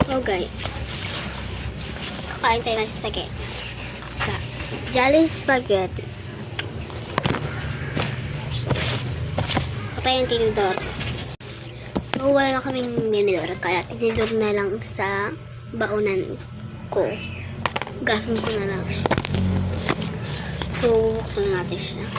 Oh guys, kakain tayo ng spaghetti. Jolly spaghetti. Patay ang tinidor. So wala na kaming tinidor, kaya tinidor na lang sa baunan ko. Gasan ko na lang siya. So buksan na natin siya.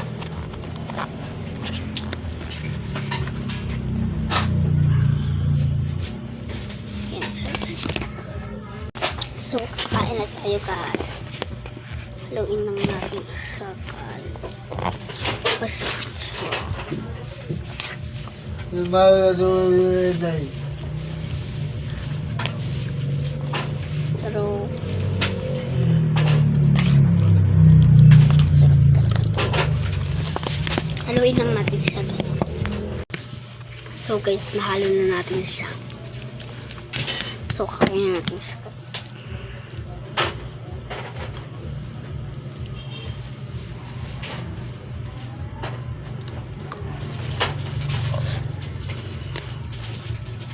So, kakain na tayo guys. Haluin lang natin siya guys. Pasok siya. Yung bago na sumabili Pero, haluin lang natin siya guys. So guys, nahalo na natin siya. So, kakain na natin siya guys.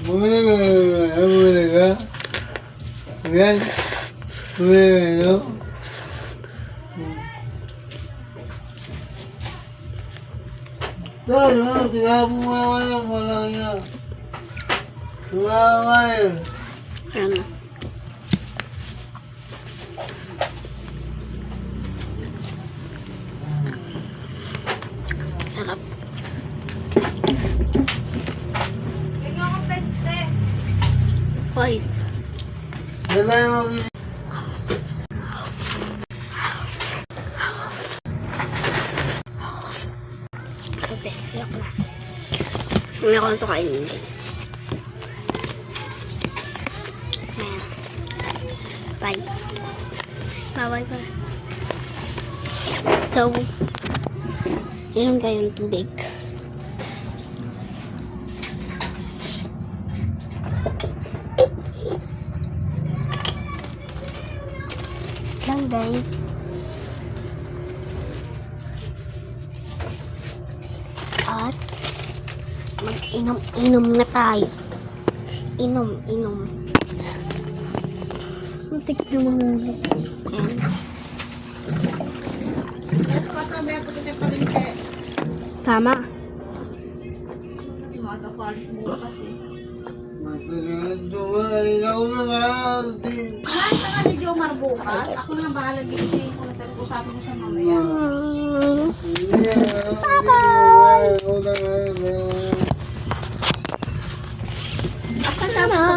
Bumili ka? Ayan. Bumili ka, no? Saan, no? Tingnan mo nga walang yan. Tumawal. Ano? Sarap. Why? Dala mo. Kapes, iyak na. Mamaya ko na ito kainin guys. Ayan. Bye. Bye bye. So, inom tayo ng tubig. Lang guys. At mag-inom na tayo. Inom. Muntik na mahulog. Ayan. Sama. Ay, ako na nga. Kahit na ni Jomar bukas, ako na bahala ginising ko na sa usapin ko siya mamaya. Asan na po?